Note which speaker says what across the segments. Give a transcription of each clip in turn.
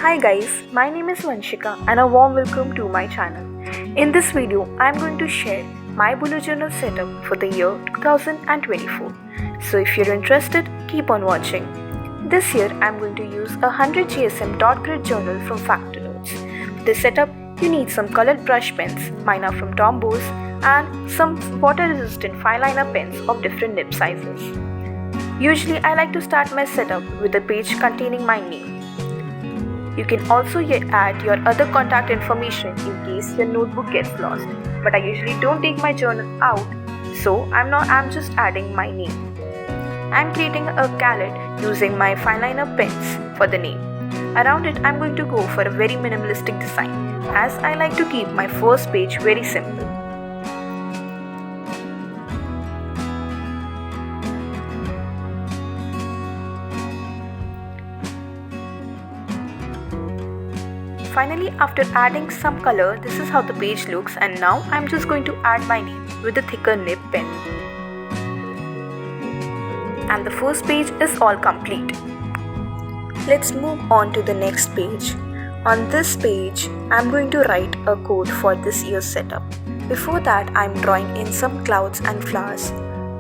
Speaker 1: Hi guys, my name is Vanshika and a warm welcome to my channel. In this video, I am going to share my bullet journal setup for the year 2024. So if you're interested, keep on watching. This year, I am going to use a 100 GSM dot grid journal from Factor Notes. For this setup, you need some colored brush pens, mine are from Tombows, and some water-resistant fine liner pens of different nib sizes. Usually, I like to start my setup with a page containing my name. You can also add your other contact information in case your notebook gets lost. But I usually don't take my journal out, so I'm just adding my name. I'm creating a calet using my fine liner pens for the name. Around it, I'm going to go for a very minimalistic design, as I like to keep my first page very simple. Finally, after adding some color, this is how the page looks, and now I'm just going to add my name with a thicker nib pen. And the first page is all complete. Let's move on to the next page. On this page, I'm going to write a quote for this year's setup. Before that, I'm drawing in some clouds and flowers.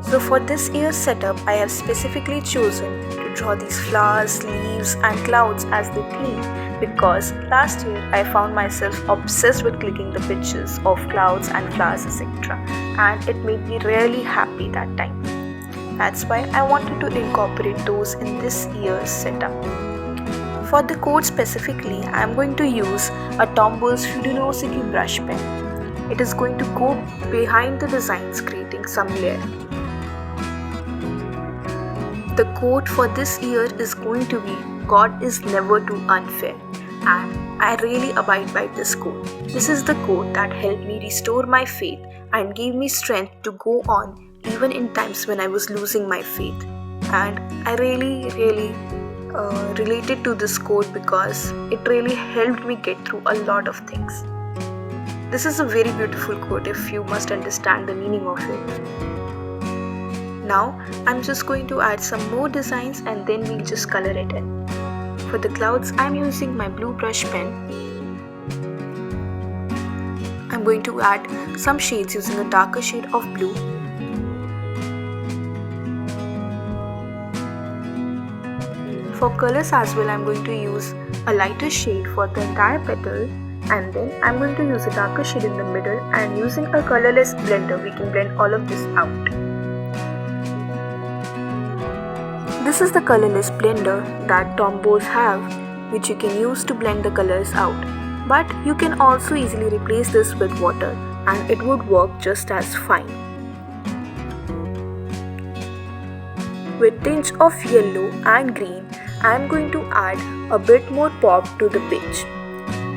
Speaker 1: So for this year's setup, I have specifically chosen to draw these flowers, leaves and clouds as the theme because last year I found myself obsessed with clicking the pictures of clouds and flowers etc. and it made me really happy that time. That's why I wanted to incorporate those in this year's setup. For the quote specifically, I am going to use a Tombows Curiosity brush pen. It is going to go behind the designs, creating some layer. The quote for this year is going to be, God is never too unfair, and I really abide by this quote. This is the quote that helped me restore my faith and gave me strength to go on even in times when I was losing my faith. And I really related to this quote because it really helped me get through a lot of things. This is a very beautiful quote if you must understand the meaning of it. Now I'm just going to add some more designs and then we'll just color it in. For the clouds, I'm using my blue brush pen. I'm going to add some shades using a darker shade of blue. For colors as well, I'm going to use a lighter shade for the entire petal, and then I'm going to use a darker shade in the middle, and using a colorless blender we can blend all of this out. This is the colorless blender that Tombows have, which you can use to blend the colors out. But you can also easily replace this with water and it would work just as fine. With tinge of yellow and green, I am going to add a bit more pop to the page.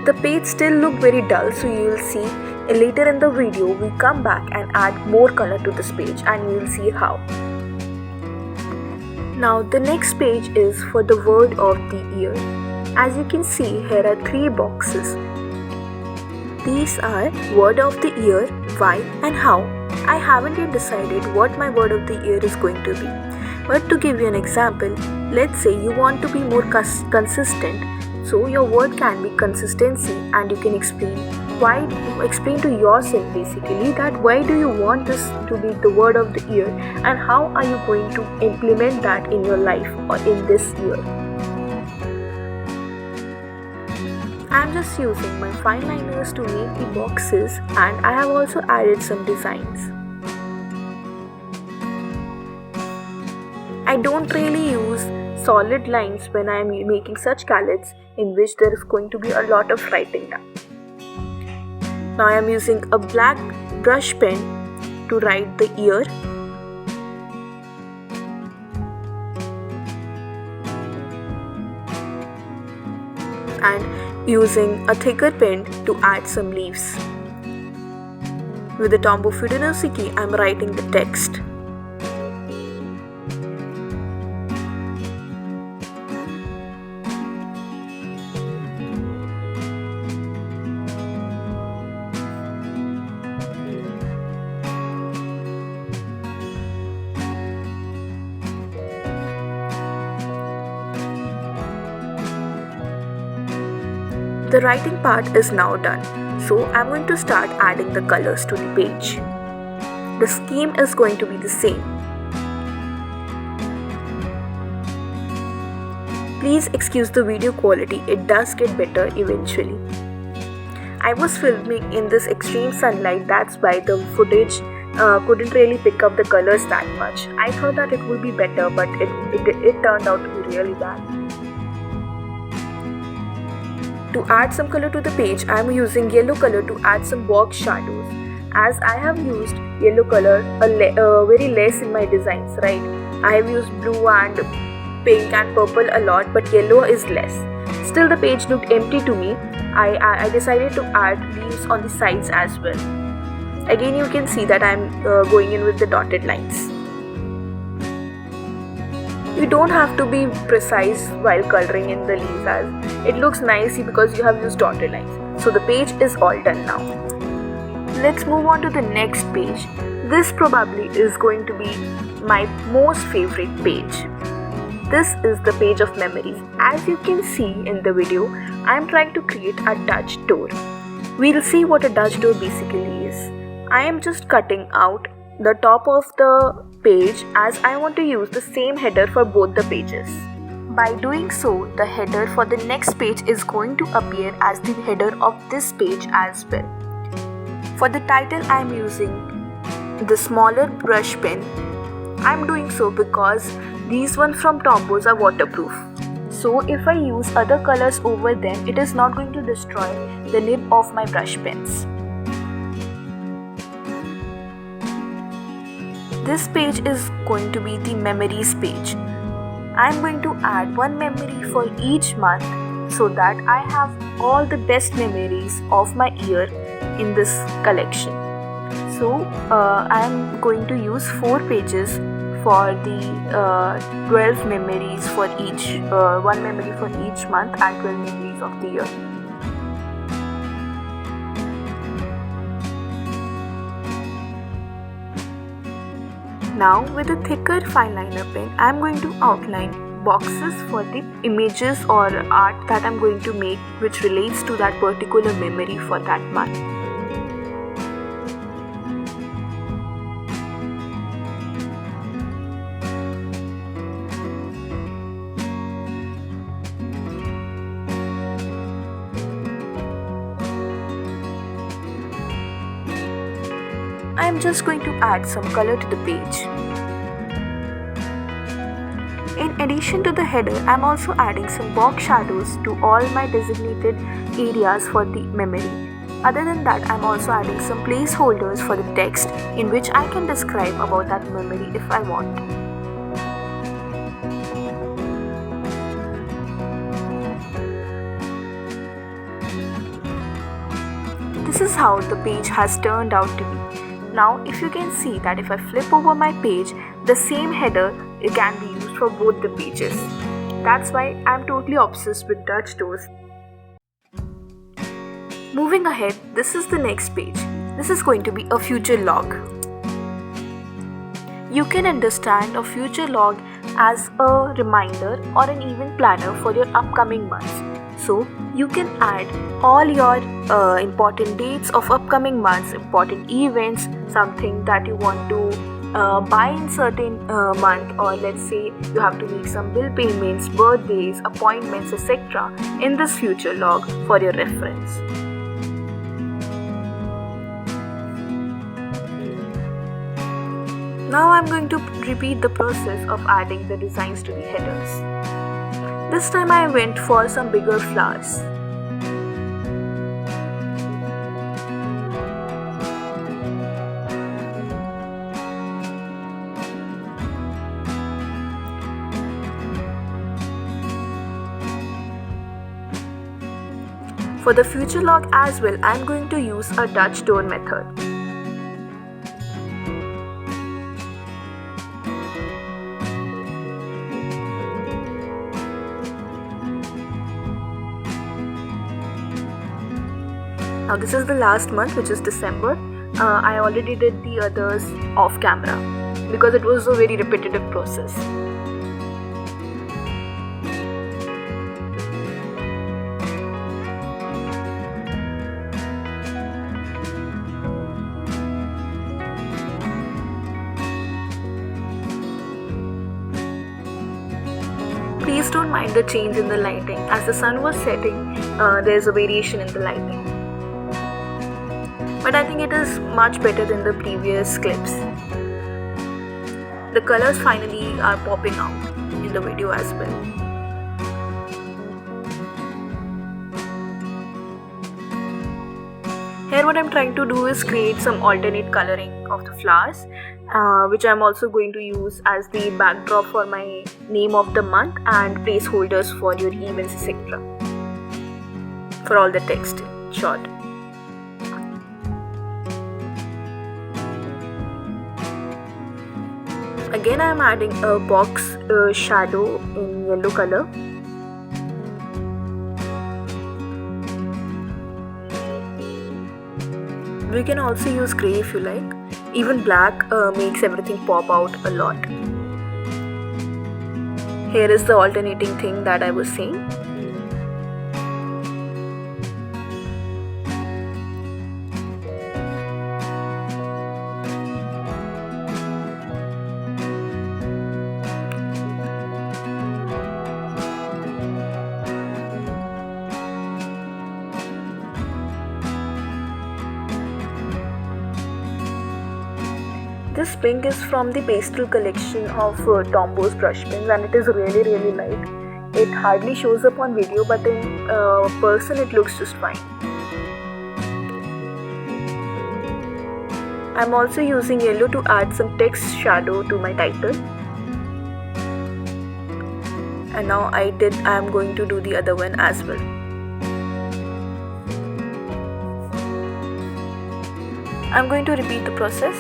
Speaker 1: The page still look very dull, so you will see later in the video we come back and add more color to this page and you will see how. Now the next page is for the word of the year. As you can see, here are 3 boxes. These are word of the year, why and how. I haven't yet decided what my word of the year is going to be. But to give you an example, let's say you want to be more consistent. So your word can be consistency and you can explain to yourself basically that why do you want this to be the word of the year and how are you going to implement that in your life or in this year. I'm just using my fine liners to make the boxes and I have also added some designs. I don't really use solid lines when I am making such calets in which there is going to be a lot of writing down. Now I am using a black brush pen to write the year. And using a thicker pen to add some leaves. With the Tombows Curiosity, I am writing the text. The writing part is now done, so I'm going to start adding the colors to the page. The scheme is going to be the same. Please excuse the video quality, it does get better eventually. I was filming in this extreme sunlight, that's why the footage couldn't really pick up the colors that much. I thought that it would be better, but it turned out to be really bad. To add some color to the page, I am using yellow color to add some box shadows. As I have used yellow color very less in my designs, right? I have used blue and pink and purple a lot, but yellow is less. Still the page looked empty to me. I decided to add leaves on the sides as well. Again you can see that I am going in with the dotted lines. You don't have to be precise while coloring in the leaves, as it looks nicey because you have used dotted lines. So the page is all done now. Let's move on to the next page. This probably is going to be my most favorite page. This is the page of memories. As you can see in the video, I am trying to create a Dutch door. We'll see what a Dutch door basically is. I am just cutting out the top of the page as I want to use the same header for both the pages. By doing so, the header for the next page is going to appear as the header of this page as well. For the title, I am using the smaller brush pen. I am doing so because these ones from Tombows are waterproof. So if I use other colors over them, it is not going to destroy the nib of my brush pens. This page is going to be the memories page. I am going to add one memory for each month so that I have all the best memories of my year in this collection. So I am going to use 4 pages for the 12 memories for each, 1 memory for each month and 12 memories of the year. Now with a thicker fine liner pen, I am going to outline boxes for the images or art that I am going to make which relates to that particular memory for that month. I am just going to add some color to the page. In addition to the header, I am also adding some box shadows to all my designated areas for the memory. Other than that, I am also adding some placeholders for the text in which I can describe about that memory if I want. This is how the page has turned out to be. Now if you can see that if I flip over my page, the same header can be used for both the pages. That's why I'm totally obsessed with Dutch doors. Moving ahead, this is the next page. This is going to be a future log. You can understand a future log as a reminder or an event planner for your upcoming months. So you can add all your important dates of upcoming months, important events, something that you want to buy in certain month, or let's say you have to make some bill payments, birthdays, appointments, etc. in this future log for your reference. Now I'm going to repeat the process of adding the designs to the headers. This time I went for some bigger flowers. For the future log as well, I am going to use a Dutch door method. Now this is the last month, which is December. I already did the others off camera because it was a very repetitive process. don't mind the change in the lighting. As the sun was setting, there's a variation in the lighting. But I think it is much better than the previous clips. The colors finally are popping out in the video as well. Here what I'm trying to do is create some alternate coloring of the flowers, which I'm also going to use as the backdrop for my name of the month and placeholders for your events, etc. For all the text short. Again, I am adding a box shadow in yellow color. We can also use grey if you like. Even black makes everything pop out a lot. Here is the alternating thing that I was saying. This pink is from the pastel collection of Tombo's brush pens, and it is really light. It hardly shows up on video, but in person it looks just fine. I'm also using yellow to add some text shadow to my title. And now I'm going to do the other one as well. I'm going to repeat the process.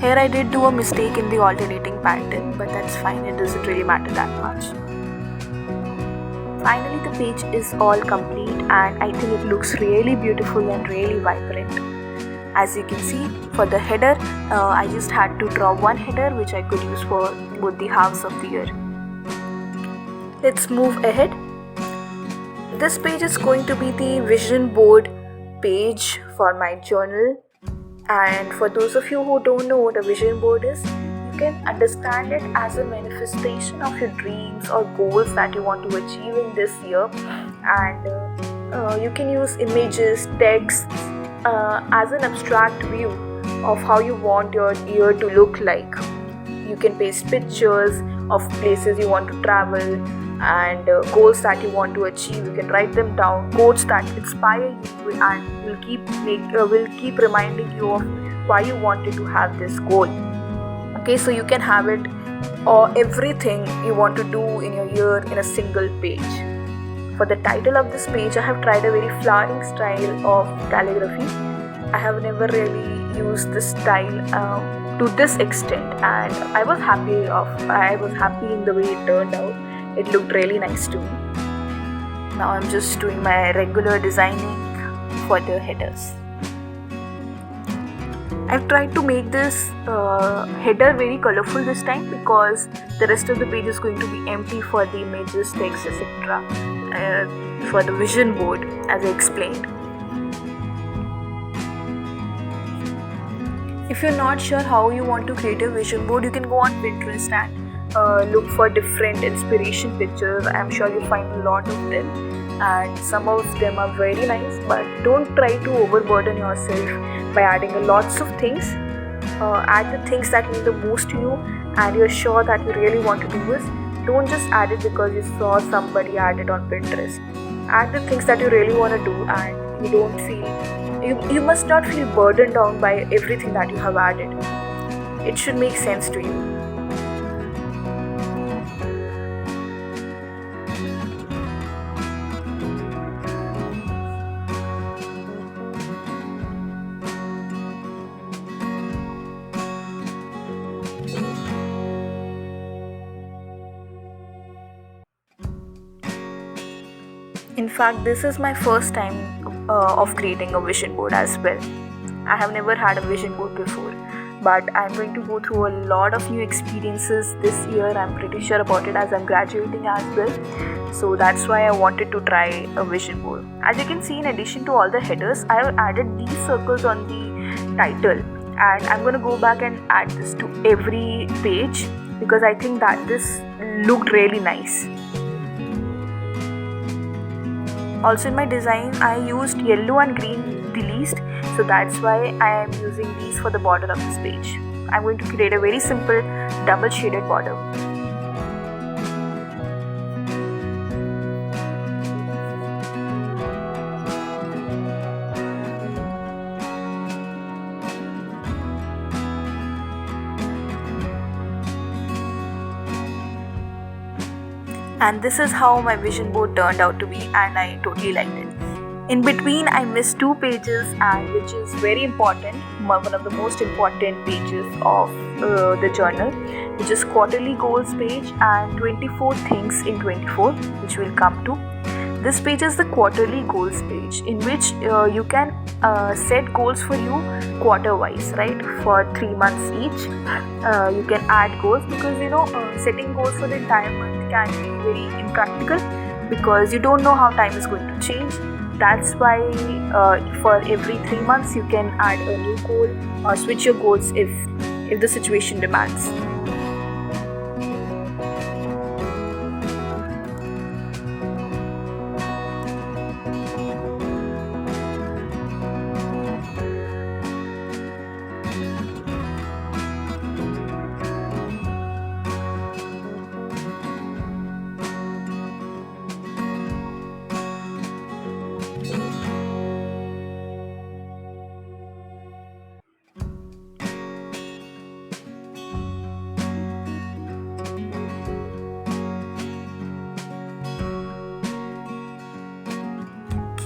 Speaker 1: Here I did do a mistake in the alternating pattern, but that's fine, it doesn't really matter that much. Finally the page is all complete and I think it looks really beautiful and really vibrant. As you can see, for the header, I just had to draw one header which I could use for both the halves of the year. Let's move ahead. This page is going to be the vision board page for my journal. And for those of you who don't know what a vision board is, you can understand it as a manifestation of your dreams or goals that you want to achieve in this year. And you can use images, texts as an abstract view of how you want your year to look like. You can paste pictures of places you want to travel and goals that you want to achieve. You can write them down, quotes that inspire you and will keep reminding you of why you wanted to have this goal. Okay, so you can have it or everything you want to do in your year in a single page. For the title of this page, I have tried a very flowering style of calligraphy. I have never really used this style to this extent, and I was happy in the way it turned out. It looked really nice to me. Now I'm just doing my regular designing for the headers. I've tried to make this header very colorful this time because the rest of the page is going to be empty for the images, text, etc. For the vision board, as I explained. If you're not sure how you want to create a vision board, you can go on Pinterest and look for different inspiration pictures. I'm sure you'll find a lot of them, and some of them are very nice, but don't try to overburden yourself by adding lots of things. Add the things that mean the most to you and you're sure that you really want to do this. Don't just add it because you saw somebody add it on Pinterest. Add the things that you really want to do, and you must not feel burdened down by everything that you have added. It should make sense to you. In fact, this is my first time of creating a vision board as well. I have never had a vision board before, but I'm going to go through a lot of new experiences this year. I'm pretty sure about it as I'm graduating as well. So that's why I wanted to try a vision board. As you can see, in addition to all the headers, I have added these circles on the title, and I'm going to go back and add this to every page because I think that this looked really nice. Also in my design, I used yellow and green the least, so that's why I am using these for the border of this page. I'm going to create a very simple double shaded border. And this is how my vision board turned out to be, and I totally liked it. In between, I missed 2 pages, and which is very important, one of the most important pages of the journal, which is quarterly goals page and 24 things in 24, which we'll come to. This page is the quarterly goals page, in which you can set goals for you quarter wise, right? For 3 months each. You can add goals because setting goals for the entire month can be very impractical because you don't know how time is going to change. That's why for every 3 months you can add a new goal or switch your goals if the situation demands.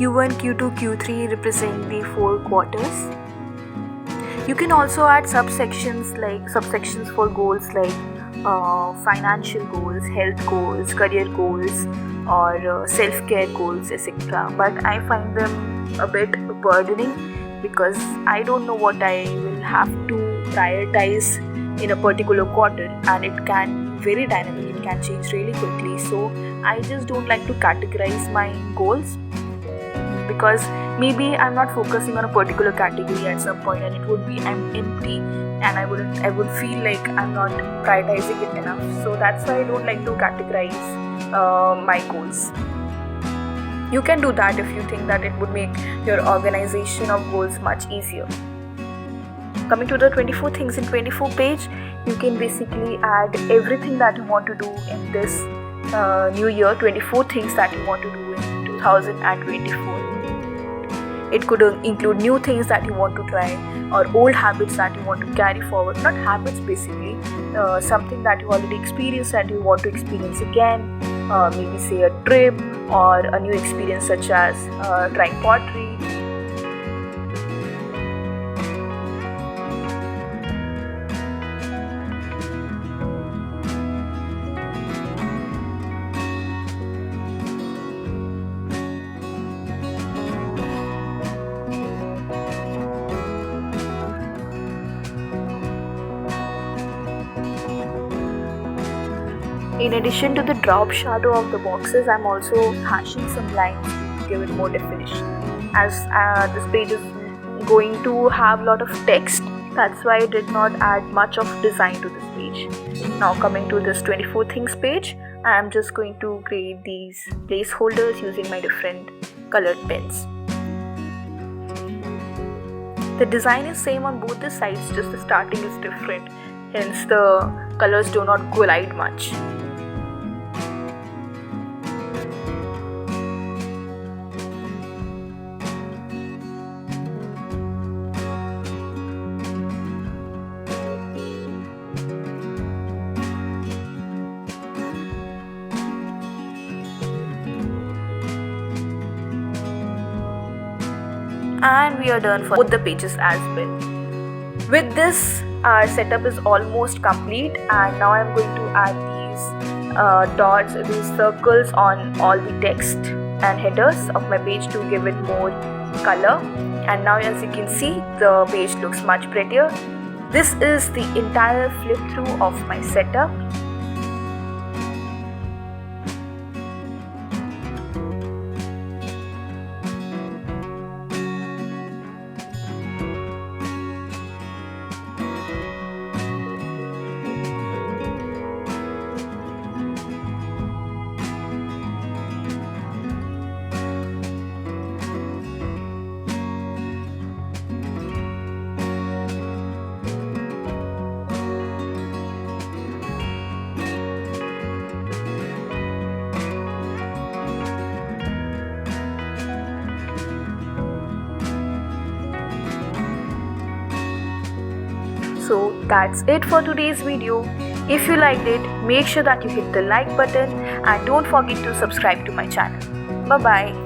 Speaker 1: Q1, Q2, Q3 represent the 4 quarters. You can also add subsections for goals like financial goals, health goals, career goals, or self-care goals, etc. But I find them a bit burdening because I don't know what I will have to prioritize in a particular quarter, and it can be very dynamic, it can change really quickly. So I just don't like to categorize my goals because maybe I'm not focusing on a particular category at some point, and it would be I'm empty, and I would feel like I'm not prioritizing it enough. So that's why I don't like to categorize my goals. You can do that if you think that it would make your organization of goals much easier. Coming to the 24 things in 24 page, you can basically add everything that you want to do in this new year, 24 things that you want to do in 2024. It could include new things that you want to try or old habits that you want to carry forward. Not habits basically, something that you already experienced and you want to experience again. Maybe say a trip or a new experience such as trying pottery. In addition to the drop shadow of the boxes, I'm also hashing some lines to give it more definition. As this page is going to have a lot of text, that's why I did not add much of design to this page. Now coming to this 24 things page, I am just going to create these placeholders using my different colored pens. The design is same on both the sides, just the starting is different, hence the colors do not collide much. And we are done for both the pages as well. With this, our setup is almost complete, and now I'm going to add these dots, these circles on all the text and headers of my page to give it more color. And now as you can see, the page looks much prettier. This is the entire flip through of my setup. So that's it for today's video. If you liked it, make sure that you hit the like button and don't forget to subscribe to my channel. Bye bye.